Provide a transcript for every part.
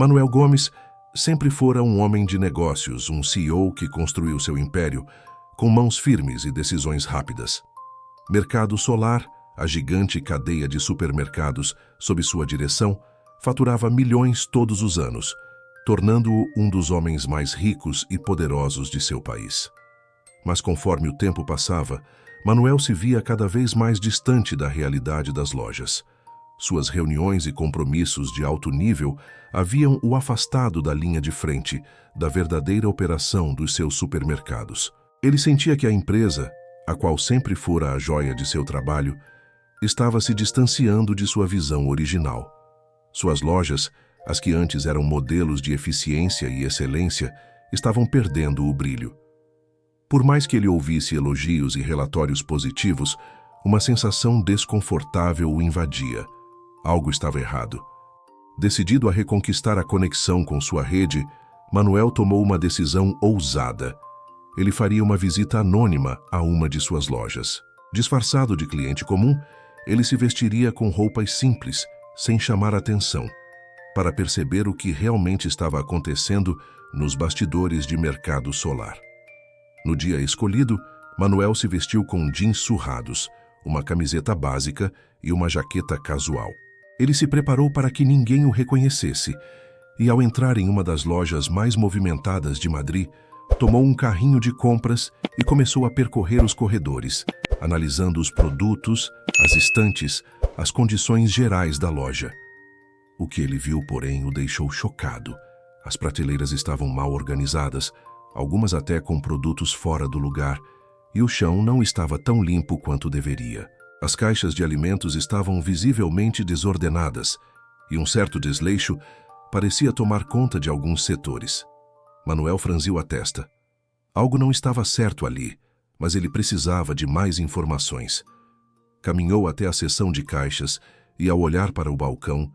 Manuel Gomes sempre fora um homem de negócios, um CEO que construiu seu império com mãos firmes e decisões rápidas. Mercado Solar, a gigante cadeia de supermercados sob sua direção, faturava milhões todos os anos, tornando-o um dos homens mais ricos e poderosos de seu país. Mas conforme o tempo passava, Manuel se via cada vez mais distante da realidade das lojas. Suas reuniões e compromissos de alto nível haviam o afastado da linha de frente, da verdadeira operação dos seus supermercados. Ele sentia que a empresa, a qual sempre fora a joia de seu trabalho, estava se distanciando de sua visão original. Suas lojas, as que antes eram modelos de eficiência e excelência, estavam perdendo o brilho. Por mais que ele ouvisse elogios e relatórios positivos, uma sensação desconfortável o invadia. Algo estava errado. Decidido a reconquistar a conexão com sua rede, Manuel tomou uma decisão ousada. Ele faria uma visita anônima a uma de suas lojas. Disfarçado de cliente comum, ele se vestiria com roupas simples, sem chamar atenção, para perceber o que realmente estava acontecendo nos bastidores de Mercado Solar. No dia escolhido, Manuel se vestiu com jeans surrados, uma camiseta básica e uma jaqueta casual. Ele se preparou para que ninguém o reconhecesse e, ao entrar em uma das lojas mais movimentadas de Madrid, tomou um carrinho de compras e começou a percorrer os corredores, analisando os produtos, as estantes, as condições gerais da loja. O que ele viu, porém, o deixou chocado. As prateleiras estavam mal organizadas, algumas até com produtos fora do lugar, e o chão não estava tão limpo quanto deveria. As caixas de alimentos estavam visivelmente desordenadas, e um certo desleixo parecia tomar conta de alguns setores. Manuel franziu a testa. Algo não estava certo ali, mas ele precisava de mais informações. Caminhou até a seção de caixas e, ao olhar para o balcão,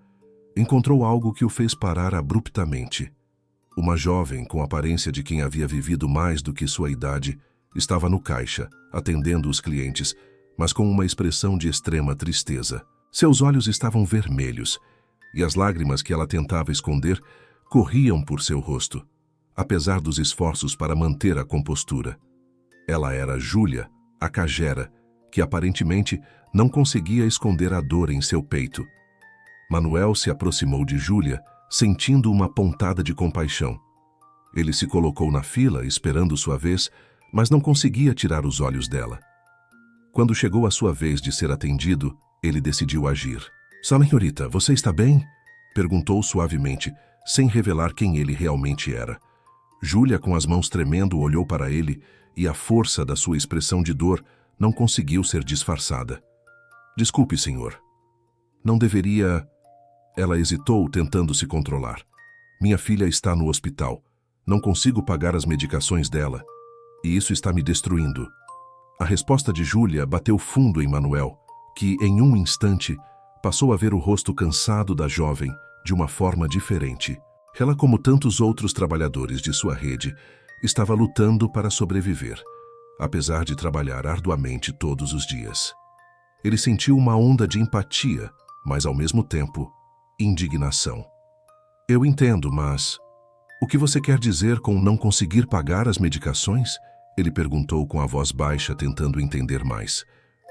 encontrou algo que o fez parar abruptamente. Uma jovem, com a aparência de quem havia vivido mais do que sua idade, estava no caixa, atendendo os clientes, mas com uma expressão de extrema tristeza. Seus olhos estavam vermelhos, e as lágrimas que ela tentava esconder corriam por seu rosto, apesar dos esforços para manter a compostura. Ela era Júlia, a cajera, que aparentemente não conseguia esconder a dor em seu peito. Manuel se aproximou de Júlia, sentindo uma pontada de compaixão. Ele se colocou na fila, esperando sua vez, mas não conseguia tirar os olhos dela. Quando chegou a sua vez de ser atendido, ele decidiu agir. "Senhorita, você está bem?" perguntou suavemente, sem revelar quem ele realmente era. Júlia, com as mãos tremendo, olhou para ele e a força da sua expressão de dor não conseguiu ser disfarçada. "Desculpe, senhor. Não deveria..." Ela hesitou, tentando se controlar. "Minha filha está no hospital. Não consigo pagar as medicações dela. E isso está me destruindo." A resposta de Júlia bateu fundo em Manuel, que, em um instante, passou a ver o rosto cansado da jovem de uma forma diferente. Ela, como tantos outros trabalhadores de sua rede, estava lutando para sobreviver, apesar de trabalhar arduamente todos os dias. Ele sentiu uma onda de empatia, mas, ao mesmo tempo, indignação. "Eu entendo, mas... o que você quer dizer com não conseguir pagar as medicações?" Ele perguntou com a voz baixa, tentando entender mais.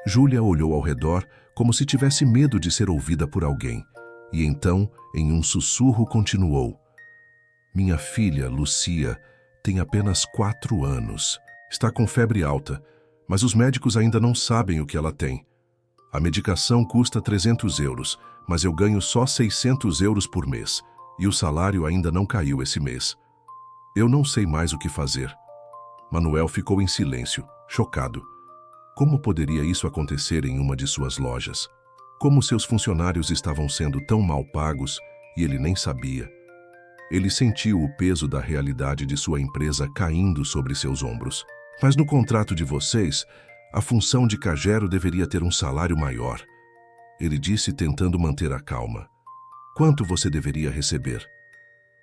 Júlia olhou ao redor como se tivesse medo de ser ouvida por alguém, e então, em um sussurro, continuou. "Minha filha, Lucia, tem apenas 4 anos. Está com febre alta, mas os médicos ainda não sabem o que ela tem. A medicação custa 300 euros, mas eu ganho só 600 euros por mês, e o salário ainda não caiu esse mês. Eu não sei mais o que fazer." Manuel ficou em silêncio, chocado. Como poderia isso acontecer em uma de suas lojas? Como seus funcionários estavam sendo tão mal pagos e ele nem sabia? Ele sentiu o peso da realidade de sua empresa caindo sobre seus ombros. "Mas no contrato de vocês, a função de cajero deveria ter um salário maior", ele disse, tentando manter a calma. "Quanto você deveria receber?"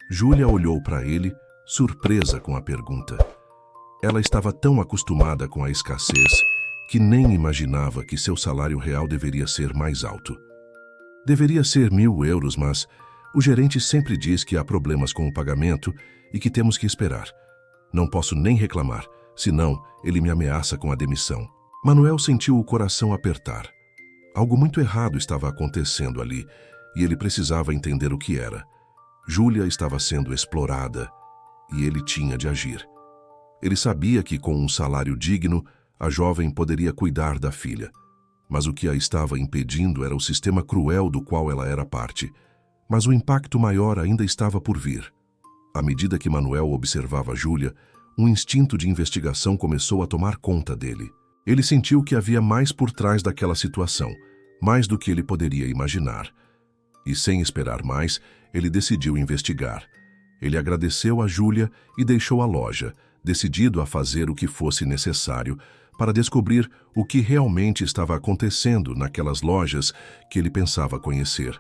Júlia olhou para ele, surpresa com a pergunta. Ela estava tão acostumada com a escassez que nem imaginava que seu salário real deveria ser mais alto. "Deveria ser 1.000 euros, mas O gerente sempre diz que há problemas com o pagamento e que temos que esperar. Não posso nem reclamar, senão ele me ameaça com a demissão. Manuel sentiu o coração apertar. Algo muito errado estava acontecendo ali e ele precisava entender o que era. Júlia estava sendo explorada e ele tinha de agir. Ele sabia que com um salário digno, a jovem poderia cuidar da filha. Mas o que a estava impedindo era o sistema cruel do qual ela era parte. Mas o impacto maior ainda estava por vir. À medida que Manuel observava Júlia, um instinto de investigação começou a tomar conta dele. Ele sentiu que havia mais por trás daquela situação, mais do que ele poderia imaginar. E sem esperar mais, ele decidiu investigar. Ele agradeceu a Júlia e deixou a loja, decidido a fazer o que fosse necessário para descobrir o que realmente estava acontecendo naquelas lojas que ele pensava conhecer.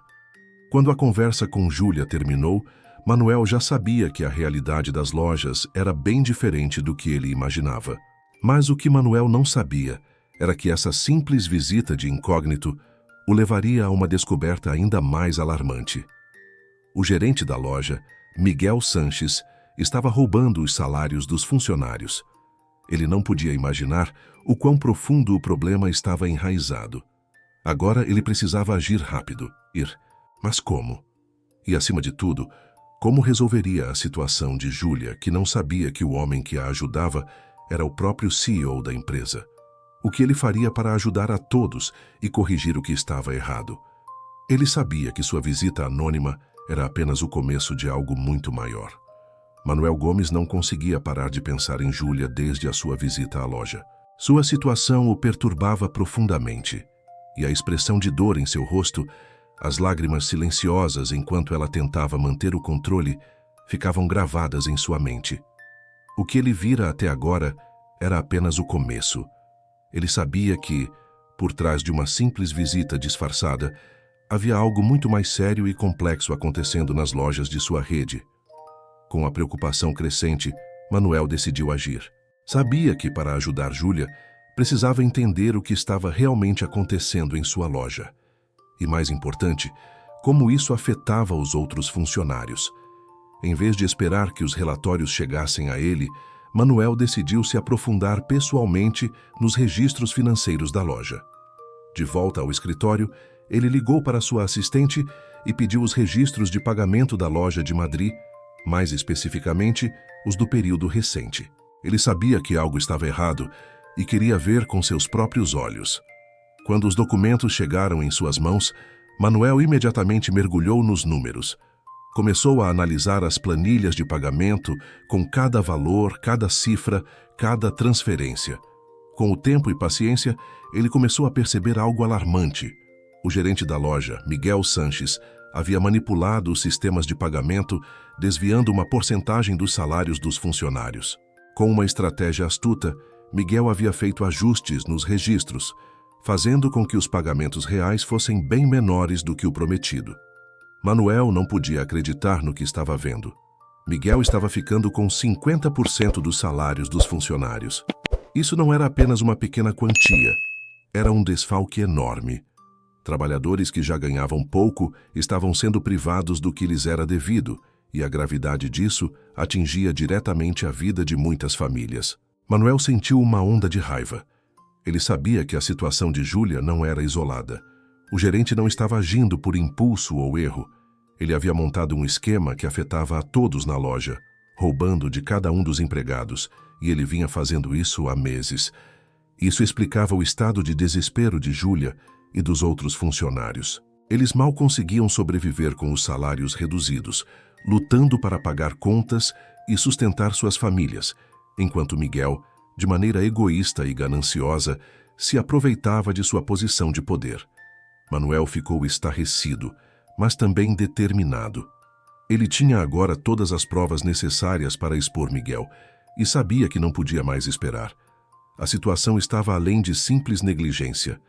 Quando a conversa com Júlia terminou, Manuel já sabia que a realidade das lojas era bem diferente do que ele imaginava. Mas o que Manuel não sabia era que essa simples visita de incógnito o levaria a uma descoberta ainda mais alarmante. O gerente da loja, Miguel Sanches, estava roubando os salários dos funcionários. Ele não podia imaginar o quão profundo o problema estava enraizado. Agora ele precisava agir rápido. Mas como? E, acima de tudo, como resolveria a situação de Júlia, que não sabia que o homem que a ajudava era o próprio CEO da empresa? O que ele faria para ajudar a todos e corrigir o que estava errado? Ele sabia que sua visita anônima era apenas o começo de algo muito maior. Manuel Gomes não conseguia parar de pensar em Júlia desde a sua visita à loja. Sua situação o perturbava profundamente, e a expressão de dor em seu rosto, as lágrimas silenciosas enquanto ela tentava manter o controle, ficavam gravadas em sua mente. O que ele vira até agora era apenas o começo. Ele sabia que, por trás de uma simples visita disfarçada, havia algo muito mais sério e complexo acontecendo nas lojas de sua rede. Com a preocupação crescente, Manuel decidiu agir. Sabia que, para ajudar Júlia, precisava entender o que estava realmente acontecendo em sua loja. E, mais importante, como isso afetava os outros funcionários. Em vez de esperar que os relatórios chegassem a ele, Manuel decidiu se aprofundar pessoalmente nos registros financeiros da loja. De volta ao escritório, ele ligou para sua assistente e pediu os registros de pagamento da loja de Madrid, mais especificamente, os do período recente. Ele sabia que algo estava errado e queria ver com seus próprios olhos. Quando os documentos chegaram em suas mãos, Manuel imediatamente mergulhou nos números. Começou a analisar as planilhas de pagamento com cada valor, cada cifra, cada transferência. Com o tempo e paciência, ele começou a perceber algo alarmante. O gerente da loja, Miguel Sanches, havia manipulado os sistemas de pagamento, desviando uma porcentagem dos salários dos funcionários. Com uma estratégia astuta, Miguel havia feito ajustes nos registros, fazendo com que os pagamentos reais fossem bem menores do que o prometido. Manuel não podia acreditar no que estava vendo. Miguel estava ficando com 50% dos salários dos funcionários. Isso não era apenas uma pequena quantia, era um desfalque enorme. Trabalhadores que já ganhavam pouco estavam sendo privados do que lhes era devido, e a gravidade disso atingia diretamente a vida de muitas famílias. Manuel sentiu uma onda de raiva. Ele sabia que a situação de Júlia não era isolada. O gerente não estava agindo por impulso ou erro. Ele havia montado um esquema que afetava a todos na loja, roubando de cada um dos empregados, e ele vinha fazendo isso há meses. Isso explicava o estado de desespero de Júlia e dos outros funcionários. Eles mal conseguiam sobreviver com os salários reduzidos, lutando para pagar contas e sustentar suas famílias, enquanto Miguel, de maneira egoísta e gananciosa, se aproveitava de sua posição de poder. Manuel ficou estarrecido, mas também determinado. Ele tinha agora todas as provas necessárias para expor Miguel e sabia que não podia mais esperar. A situação estava além de simples negligência.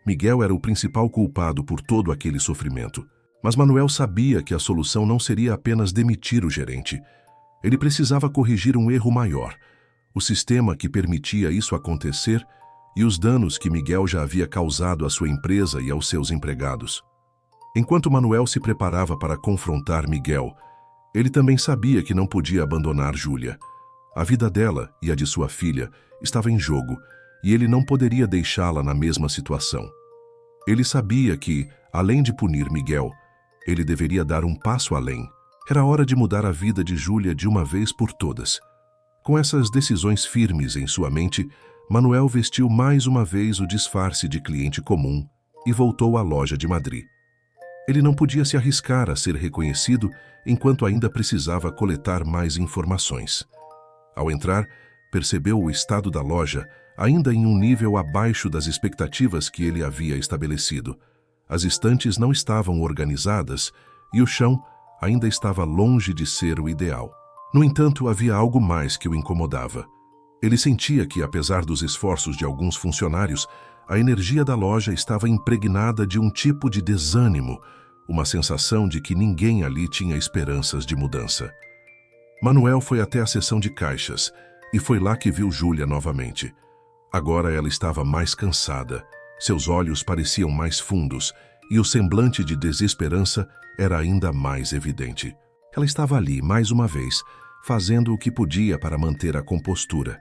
Miguel era o principal culpado por todo aquele sofrimento. Mas Manuel sabia que a solução não seria apenas demitir o gerente. Ele precisava corrigir um erro maior, o sistema que permitia isso acontecer e os danos que Miguel já havia causado à sua empresa e aos seus empregados. Enquanto Manuel se preparava para confrontar Miguel, ele também sabia que não podia abandonar Júlia. A vida dela e a de sua filha estava em jogo e ele não poderia deixá-la na mesma situação. Ele sabia que, além de punir Miguel, ele deveria dar um passo além. Era hora de mudar a vida de Júlia de uma vez por todas. Com essas decisões firmes em sua mente, Manuel vestiu mais uma vez o disfarce de cliente comum e voltou à loja de Madrid. Ele não podia se arriscar a ser reconhecido enquanto ainda precisava coletar mais informações. Ao entrar, percebeu o estado da loja ainda em um nível abaixo das expectativas que ele havia estabelecido. As estantes não estavam organizadas e o chão ainda estava longe de ser o ideal. No entanto, havia algo mais que o incomodava. Ele sentia que, apesar dos esforços de alguns funcionários, a energia da loja estava impregnada de um tipo de desânimo, uma sensação de que ninguém ali tinha esperanças de mudança. Manuel foi até a seção de caixas e foi lá que viu Júlia novamente. Agora ela estava mais cansada, seus olhos pareciam mais fundos e o semblante de desesperança era ainda mais evidente. Ela estava ali, mais uma vez, fazendo o que podia para manter a compostura.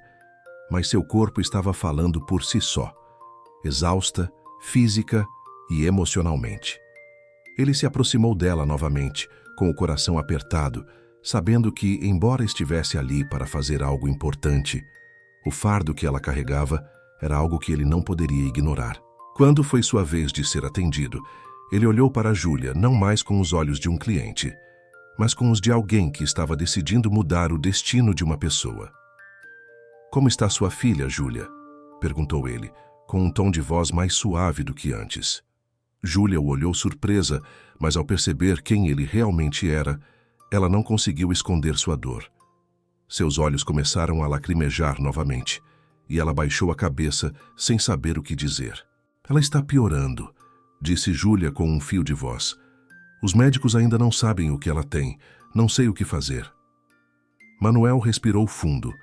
Mas seu corpo estava falando por si só, exausta, física e emocionalmente. Ele se aproximou dela novamente, com o coração apertado, sabendo que, embora estivesse ali para fazer algo importante, o fardo que ela carregava era algo que ele não poderia ignorar. Quando foi sua vez de ser atendido, ele olhou para Júlia não mais com os olhos de um cliente, mas com os de alguém que estava decidindo mudar o destino de uma pessoa. "Como está sua filha, Júlia?" perguntou ele, com um tom de voz mais suave do que antes. Júlia o olhou surpresa, mas ao perceber quem ele realmente era, ela não conseguiu esconder sua dor. Seus olhos começaram a lacrimejar novamente, e ela baixou a cabeça sem saber o que dizer. "Ela está piorando", disse Júlia com um fio de voz. "Os médicos ainda não sabem o que ela tem. Não sei o que fazer." Manuel respirou fundo.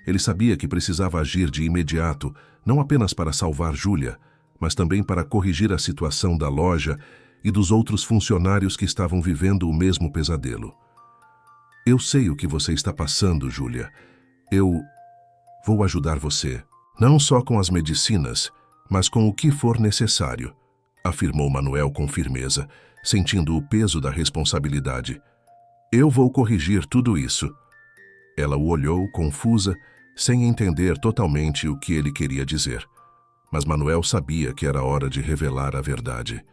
Ele sabia que precisava agir de imediato, não apenas para salvar Júlia, mas também para corrigir a situação da loja e dos outros funcionários que estavam vivendo o mesmo pesadelo. "Eu sei o que você está passando, Júlia. Eu vou ajudar você, não só com as medicinas, mas com o que for necessário", afirmou Manuel com firmeza, sentindo o peso da responsabilidade. "Eu vou corrigir tudo isso." Ela o olhou, confusa, sem entender totalmente o que ele queria dizer. Mas Manuel sabia que era hora de revelar a verdade.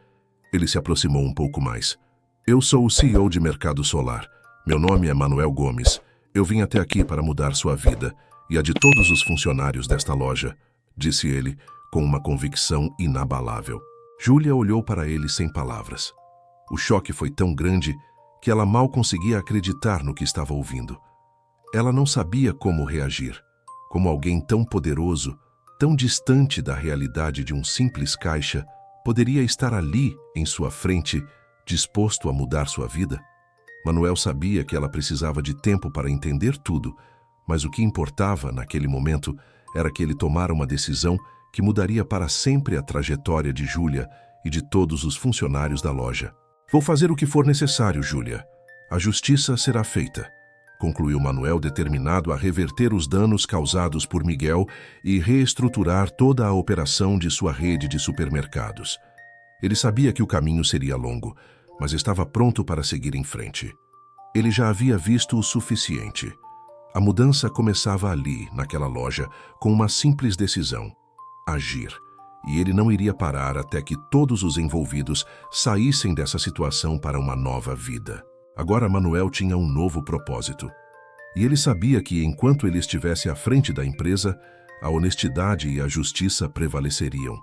Ele se aproximou um pouco mais. "Eu sou o CEO de Mercado Solar. Meu nome é Manuel Gomes. Eu vim até aqui para mudar sua vida e a de todos os funcionários desta loja", disse ele, com uma convicção inabalável. Júlia olhou para ele sem palavras. O choque foi tão grande que ela mal conseguia acreditar no que estava ouvindo. Ela não sabia como reagir, como alguém tão poderoso, tão distante da realidade de um simples caixa, poderia estar ali, em sua frente, disposto a mudar sua vida. Manuel sabia que ela precisava de tempo para entender tudo, mas o que importava, naquele momento, era que ele tomara uma decisão que mudaria para sempre a trajetória de Júlia e de todos os funcionários da loja. "Vou fazer o que for necessário, Júlia. A justiça será feita", concluiu Manuel, determinado a reverter os danos causados por Miguel e reestruturar toda a operação de sua rede de supermercados. Ele sabia que o caminho seria longo, mas estava pronto para seguir em frente. Ele já havia visto o suficiente. A mudança começava ali, naquela loja, com uma simples decisão: agir. E ele não iria parar até que todos os envolvidos saíssem dessa situação para uma nova vida. Agora Manuel tinha um novo propósito. E ele sabia que, enquanto ele estivesse à frente da empresa, a honestidade e a justiça prevaleceriam.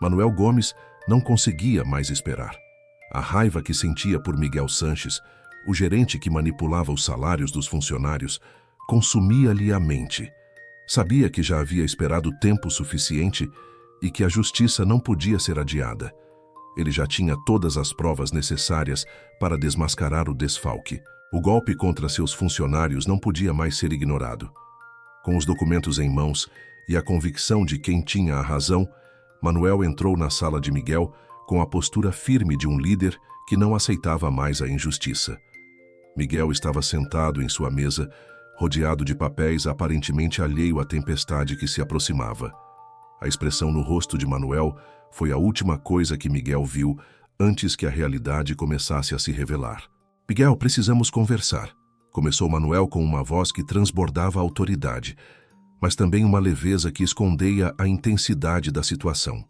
Manuel Gomes não conseguia mais esperar. A raiva que sentia por Miguel Sanches, o gerente que manipulava os salários dos funcionários, consumia-lhe a mente. Sabia que já havia esperado tempo suficiente e que a justiça não podia ser adiada. Ele já tinha todas as provas necessárias para desmascarar o desfalque. O golpe contra seus funcionários não podia mais ser ignorado. Com os documentos em mãos e a convicção de quem tinha a razão, Manuel entrou na sala de Miguel com a postura firme de um líder que não aceitava mais a injustiça. Miguel estava sentado em sua mesa, rodeado de papéis, aparentemente alheio à tempestade que se aproximava. A expressão no rosto de Manuel foi a última coisa que Miguel viu antes que a realidade começasse a se revelar. "Miguel, precisamos conversar", começou Manuel com uma voz que transbordava autoridade, mas também uma leveza que escondia a intensidade da situação.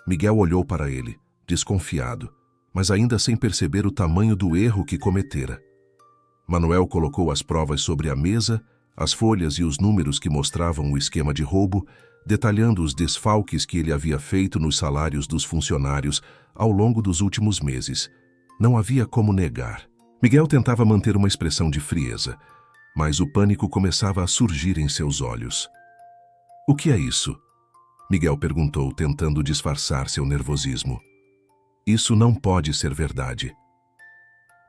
Miguel olhou para ele, desconfiado, mas ainda sem perceber o tamanho do erro que cometera. Manuel colocou as provas sobre a mesa, as folhas e os números que mostravam o esquema de roubo, detalhando os desfalques que ele havia feito nos salários dos funcionários ao longo dos últimos meses. Não havia como negar. Miguel tentava manter uma expressão de frieza, mas o pânico começava a surgir em seus olhos. "O que é isso?" Miguel perguntou, tentando disfarçar seu nervosismo. "Isso não pode ser verdade."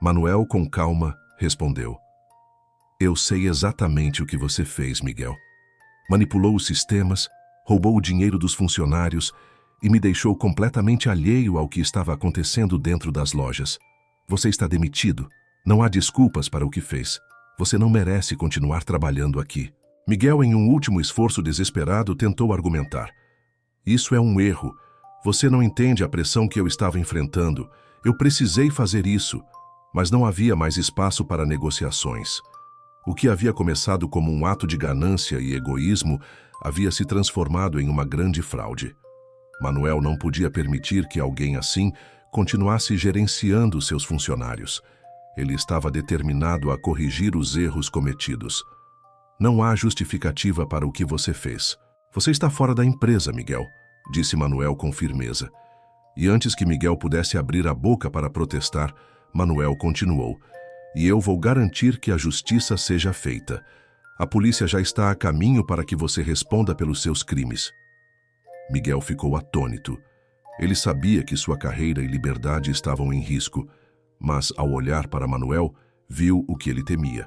Manuel, com calma, respondeu. "Eu sei exatamente o que você fez, Miguel. Manipulou os sistemas, roubou o dinheiro dos funcionários e me deixou completamente alheio ao que estava acontecendo dentro das lojas. Você está demitido. Não há desculpas para o que fez. Você não merece continuar trabalhando aqui." Miguel, em um último esforço desesperado, tentou argumentar. "Isso é um erro. Você não entende a pressão que eu estava enfrentando. Eu precisei fazer isso." Mas não havia mais espaço para negociações. O que havia começado como um ato de ganância e egoísmo havia se transformado em uma grande fraude. Manuel não podia permitir que alguém assim continuasse gerenciando seus funcionários. Ele estava determinado a corrigir os erros cometidos. "Não há justificativa para o que você fez. Você está fora da empresa, Miguel", disse Manuel com firmeza. E antes que Miguel pudesse abrir a boca para protestar, Manuel continuou. "E eu vou garantir que a justiça seja feita. A polícia já está a caminho para que você responda pelos seus crimes." Miguel ficou atônito. Ele sabia que sua carreira e liberdade estavam em risco, mas ao olhar para Manuel, viu o que ele temia.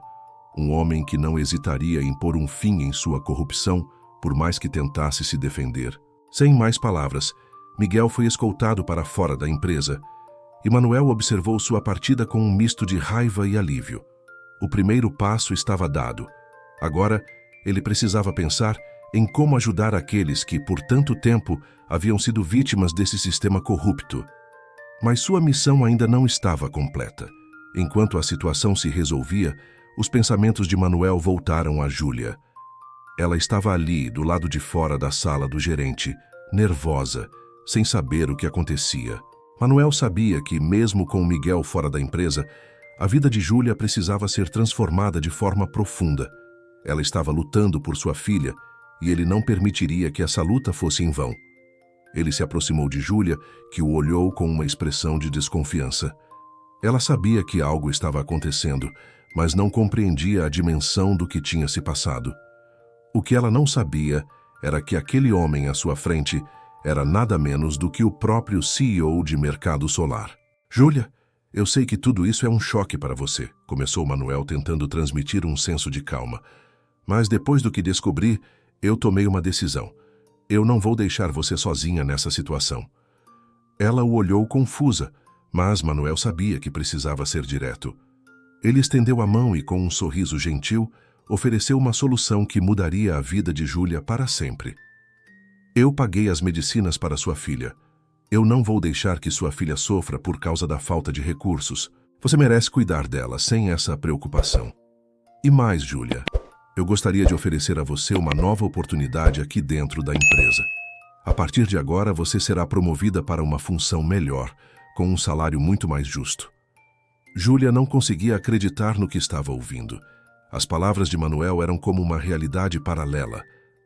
Um homem que não hesitaria em pôr um fim em sua corrupção, por mais que tentasse se defender. Sem mais palavras, Miguel foi escoltado para fora da empresa, e Manuel observou sua partida com um misto de raiva e alívio. O primeiro passo estava dado. Agora, ele precisava pensar em como ajudar aqueles que, por tanto tempo, haviam sido vítimas desse sistema corrupto. Mas sua missão ainda não estava completa. Enquanto a situação se resolvia, os pensamentos de Manuel voltaram a Júlia. Ela estava ali, do lado de fora da sala do gerente, nervosa, sem saber o que acontecia. Manuel sabia que, mesmo com Miguel fora da empresa, a vida de Júlia precisava ser transformada de forma profunda. Ela estava lutando por sua filha e ele não permitiria que essa luta fosse em vão. Ele se aproximou de Júlia, que o olhou com uma expressão de desconfiança. Ela sabia que algo estava acontecendo, mas não compreendia a dimensão do que tinha se passado. O que ela não sabia era que aquele homem à sua frente era nada menos do que o próprio CEO de Mercado Solar. "Júlia, eu sei que tudo isso é um choque para você", começou Manuel, tentando transmitir um senso de calma. "Mas depois do que descobri, eu tomei uma decisão. Eu não vou deixar você sozinha nessa situação." Ela o olhou confusa, mas Manuel sabia que precisava ser direto. Ele estendeu a mão e, com um sorriso gentil, ofereceu uma solução que mudaria a vida de Júlia para sempre. "Eu paguei as medicinas para sua filha. Eu não vou deixar que sua filha sofra por causa da falta de recursos. Você merece cuidar dela sem essa preocupação. E mais, Júlia, eu gostaria de oferecer a você uma nova oportunidade aqui dentro da empresa. A partir de agora, você será promovida para uma função melhor, com um salário muito mais justo." Júlia não conseguia acreditar no que estava ouvindo. As palavras de Manuel eram como uma realidade paralela,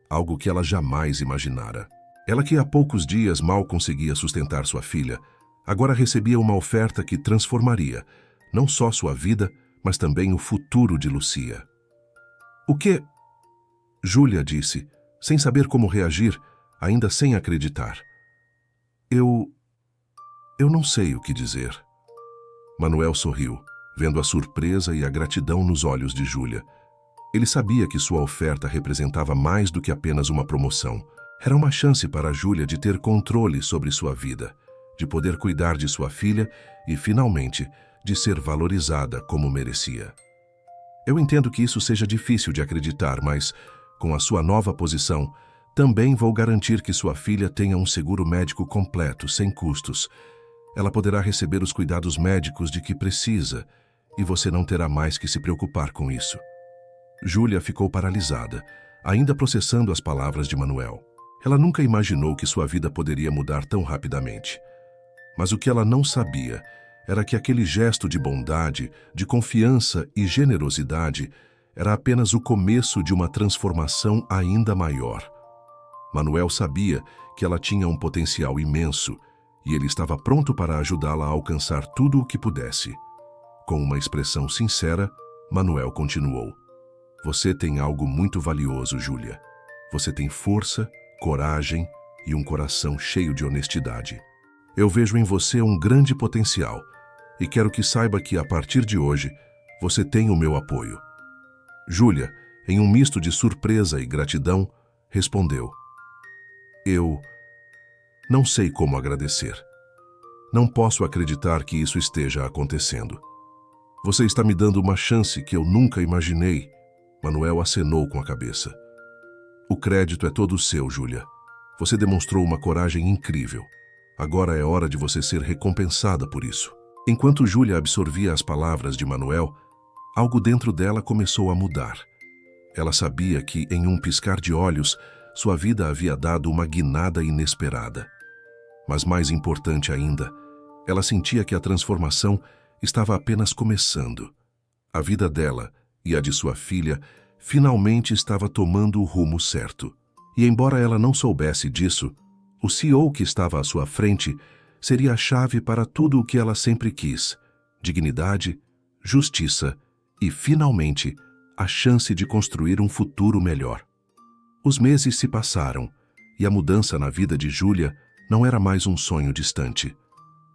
algo que ela jamais imaginara. Ela, que há poucos dias mal conseguia sustentar sua filha, agora recebia uma oferta que transformaria não só sua vida, mas também o futuro de Lucia. "O que?" Júlia disse, sem saber como reagir, ainda sem acreditar. Eu não sei o que dizer." Manuel sorriu, vendo a surpresa e a gratidão nos olhos de Júlia. Ele sabia que sua oferta representava mais do que apenas uma promoção. Era uma chance para Júlia de ter controle sobre sua vida. de poder cuidar de sua filha e, finalmente, de ser valorizada como merecia. Eu entendo que isso seja difícil de acreditar, mas, com a sua nova posição, também vou garantir que sua filha tenha um seguro médico completo, sem custos. Ela poderá receber os cuidados médicos de que precisa e você não terá mais que se preocupar com isso. Júlia ficou paralisada, ainda processando as palavras de Manuel. Ela nunca imaginou que sua vida poderia mudar tão rapidamente. Mas o que ela não sabia era que aquele gesto de bondade, de confiança e generosidade era apenas o começo de uma transformação ainda maior. Manuel sabia que ela tinha um potencial imenso e ele estava pronto para ajudá-la a alcançar tudo o que pudesse. Com uma expressão sincera, Manuel continuou: "Você tem algo muito valioso, Júlia. Você tem força, coragem e um coração cheio de honestidade. Eu vejo em você um grande potencial e quero que saiba que, a partir de hoje, você tem o meu apoio." Júlia, em um misto de surpresa e gratidão, respondeu: "Eu não sei como agradecer. Não posso acreditar que isso esteja acontecendo. Você está me dando uma chance que eu nunca imaginei." Manuel acenou com a cabeça. "O crédito é todo seu, Júlia. Você demonstrou uma coragem incrível. Agora é hora de você ser recompensada por isso." Enquanto Júlia absorvia as palavras de Manuel, algo dentro dela começou a mudar. Ela sabia que, em um piscar de olhos, sua vida havia dado uma guinada inesperada. Mas mais importante ainda, ela sentia que a transformação estava apenas começando. A vida dela e a de sua filha finalmente estava tomando o rumo certo. E embora ela não soubesse disso, o CEO que estava à sua frente seria a chave para tudo o que ela sempre quis: dignidade, justiça e, finalmente, a chance de construir um futuro melhor. Os meses se passaram e a mudança na vida de Júlia não era mais um sonho distante.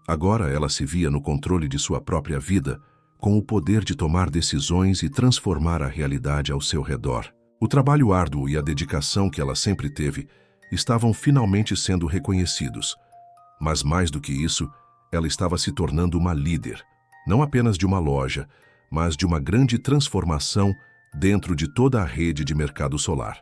Agora ela se via no controle de sua própria vida, com o poder de tomar decisões e transformar a realidade ao seu redor. O trabalho árduo e a dedicação que ela sempre teve estavam finalmente sendo reconhecidos. Mas mais do que isso, ela estava se tornando uma líder, não apenas de uma loja, mas de uma grande transformação dentro de toda a rede de mercado solar.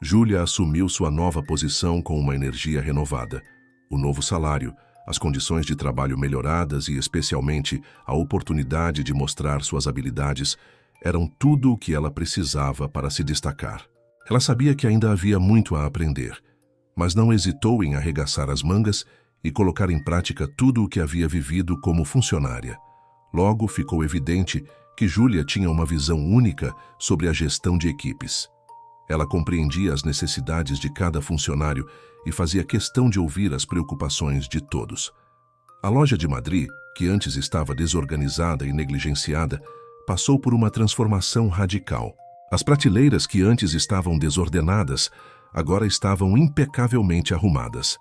Júlia assumiu sua nova posição com uma energia renovada. O novo salário, as condições de trabalho melhoradas e, especialmente, a oportunidade de mostrar suas habilidades eram tudo o que ela precisava para se destacar. Ela sabia que ainda havia muito a aprender, mas não hesitou em arregaçar as mangas e colocar em prática tudo o que havia vivido como funcionária. Logo ficou evidente que Júlia tinha uma visão única sobre a gestão de equipes. Ela compreendia as necessidades de cada funcionário e fazia questão de ouvir as preocupações de todos. A loja de Madrid, que antes estava desorganizada e negligenciada, passou por uma transformação radical. As prateleiras que antes estavam desordenadas, agora estavam impecavelmente arrumadas.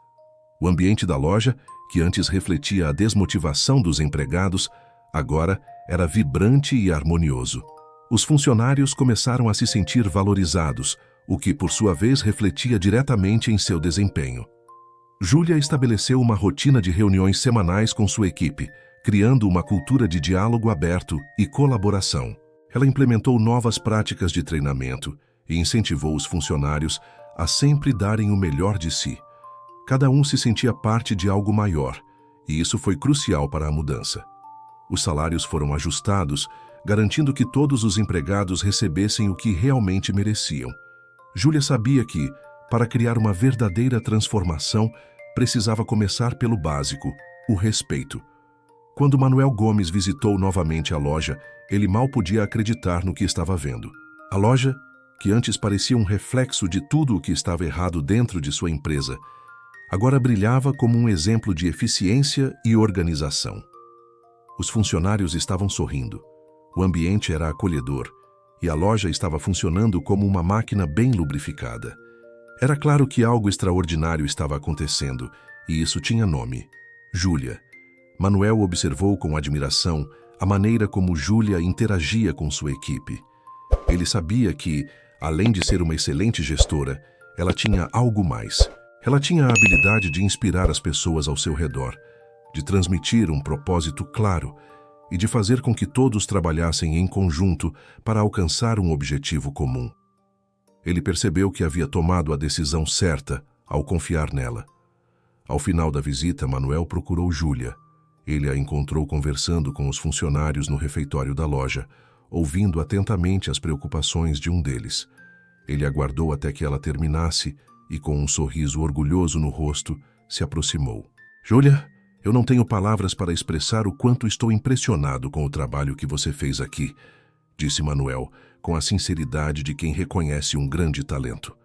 O ambiente da loja, que antes refletia a desmotivação dos empregados, agora era vibrante e harmonioso. Os funcionários começaram a se sentir valorizados, o que, por sua vez, refletia diretamente em seu desempenho. Júlia estabeleceu uma rotina de reuniões semanais com sua equipe, criando uma cultura de diálogo aberto e colaboração. Ela implementou novas práticas de treinamento e incentivou os funcionários a sempre darem o melhor de si. Cada um se sentia parte de algo maior, e isso foi crucial para a mudança. Os salários foram ajustados, garantindo que todos os empregados recebessem o que realmente mereciam. Júlia sabia que, para criar uma verdadeira transformação, precisava começar pelo básico, o respeito. Quando Manuel Gomes visitou novamente a loja, ele mal podia acreditar no que estava vendo. A loja, que antes parecia um reflexo de tudo o que estava errado dentro de sua empresa, agora brilhava como um exemplo de eficiência e organização. Os funcionários estavam sorrindo, o ambiente era acolhedor e a loja estava funcionando como uma máquina bem lubrificada. Era claro que algo extraordinário estava acontecendo e isso tinha nome: Júlia. Manuel observou com admiração a maneira como Júlia interagia com sua equipe. Ele sabia que, além de ser uma excelente gestora, ela tinha algo mais. Ela tinha a habilidade de inspirar as pessoas ao seu redor, de transmitir um propósito claro e de fazer com que todos trabalhassem em conjunto para alcançar um objetivo comum. Ele percebeu que havia tomado a decisão certa ao confiar nela. Ao final da visita, Manuel procurou Júlia. Ele a encontrou conversando com os funcionários no refeitório da loja, ouvindo atentamente as preocupações de um deles. Ele aguardou até que ela terminasse e, com um sorriso orgulhoso no rosto, se aproximou. Júlia, eu não tenho palavras para expressar o quanto estou impressionado com o trabalho que você fez aqui, disse Manuel, com a sinceridade de quem reconhece um grande talento.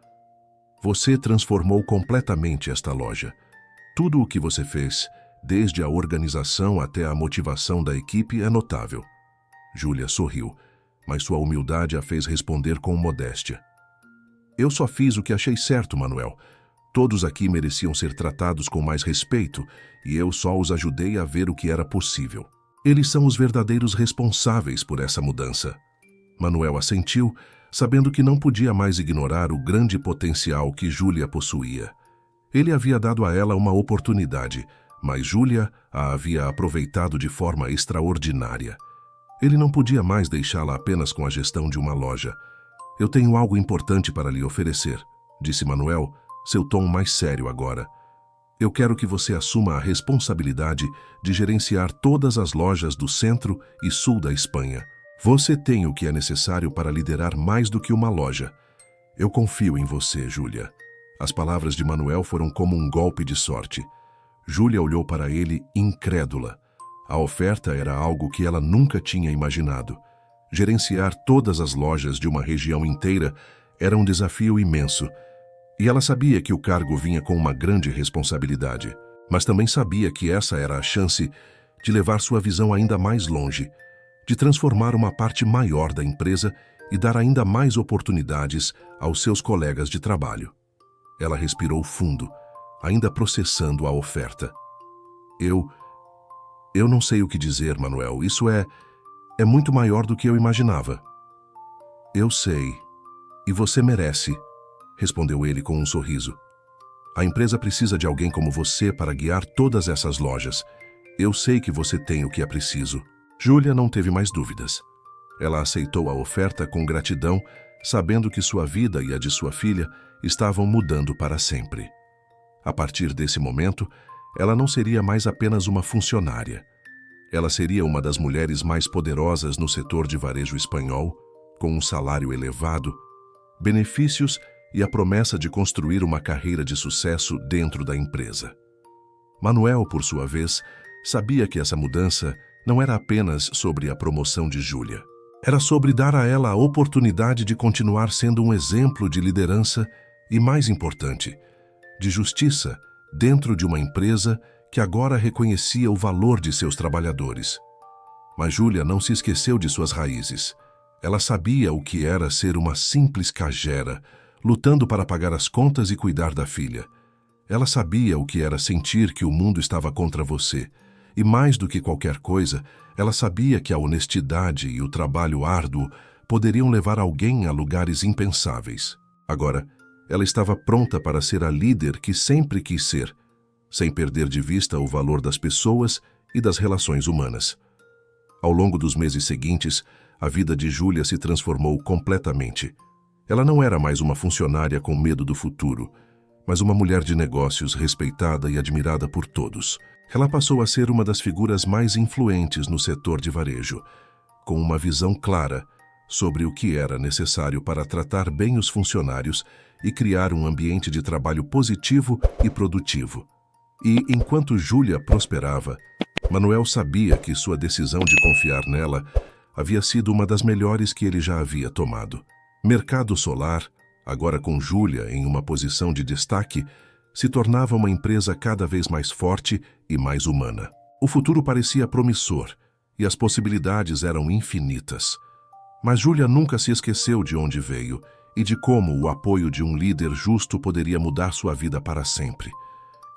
Você transformou completamente esta loja. Tudo o que você fez, desde a organização até a motivação da equipe, é notável. Júlia sorriu, mas sua humildade a fez responder com modéstia. Eu só fiz o que achei certo, Manuel. Todos aqui mereciam ser tratados com mais respeito e eu só os ajudei a ver o que era possível. Eles são os verdadeiros responsáveis por essa mudança. Manuel assentiu, sabendo que não podia mais ignorar o grande potencial que Júlia possuía. Ele havia dado a ela uma oportunidade, mas Júlia a havia aproveitado de forma extraordinária. Ele não podia mais deixá-la apenas com a gestão de uma loja. Eu tenho algo importante para lhe oferecer, disse Manuel, seu tom mais sério agora. Eu quero que você assuma a responsabilidade de gerenciar todas as lojas do centro e sul da Espanha. Você tem o que é necessário para liderar mais do que uma loja. Eu confio em você, Júlia. As palavras de Manuel foram como um golpe de sorte. Júlia olhou para ele incrédula. A oferta era algo que ela nunca tinha imaginado. Gerenciar todas as lojas de uma região inteira era um desafio imenso. E ela sabia que o cargo vinha com uma grande responsabilidade, mas também sabia que essa era a chance de levar sua visão ainda mais longe, de transformar uma parte maior da empresa e dar ainda mais oportunidades aos seus colegas de trabalho. Ela respirou fundo, ainda processando a oferta. Eu não sei o que dizer, Manuel. Isso é muito maior do que eu imaginava. Eu sei. E você merece, respondeu ele com um sorriso. A empresa precisa de alguém como você para guiar todas essas lojas. Eu sei que você tem o que é preciso. Júlia não teve mais dúvidas. Ela aceitou a oferta com gratidão, sabendo que sua vida e a de sua filha estavam mudando para sempre. A partir desse momento, ela não seria mais apenas uma funcionária. Ela seria uma das mulheres mais poderosas no setor de varejo espanhol, com um salário elevado, benefícios e a promessa de construir uma carreira de sucesso dentro da empresa. Manuel, por sua vez, sabia que essa mudança não era apenas sobre a promoção de Júlia. Era sobre dar a ela a oportunidade de continuar sendo um exemplo de liderança e, mais importante, de justiça dentro de uma empresa que agora reconhecia o valor de seus trabalhadores. Mas Júlia não se esqueceu de suas raízes. Ela sabia o que era ser uma simples cajera, lutando para pagar as contas e cuidar da filha. Ela sabia o que era sentir que o mundo estava contra você. E mais do que qualquer coisa, ela sabia que a honestidade e o trabalho árduo poderiam levar alguém a lugares impensáveis. Agora, ela estava pronta para ser a líder que sempre quis ser, sem perder de vista o valor das pessoas e das relações humanas. Ao longo dos meses seguintes, a vida de Júlia se transformou completamente. Ela não era mais uma funcionária com medo do futuro, mas uma mulher de negócios respeitada e admirada por todos. Ela passou a ser uma das figuras mais influentes no setor de varejo, com uma visão clara sobre o que era necessário para tratar bem os funcionários e criar um ambiente de trabalho positivo e produtivo. E, enquanto Júlia prosperava, Manuel sabia que sua decisão de confiar nela havia sido uma das melhores que ele já havia tomado. Mercado Solar, agora com Júlia em uma posição de destaque, se tornava uma empresa cada vez mais forte e mais humana. O futuro parecia promissor e as possibilidades eram infinitas. Mas Júlia nunca se esqueceu de onde veio e de como o apoio de um líder justo poderia mudar sua vida para sempre.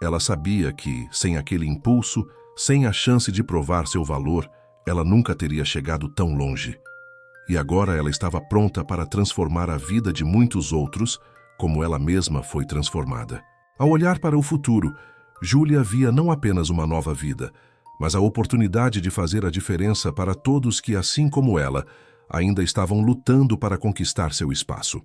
Ela sabia que, sem aquele impulso, sem a chance de provar seu valor, ela nunca teria chegado tão longe. E agora ela estava pronta para transformar a vida de muitos outros, como ela mesma foi transformada. Ao olhar para o futuro, Júlia via não apenas uma nova vida, mas a oportunidade de fazer a diferença para todos que, assim como ela, ainda estavam lutando para conquistar seu espaço.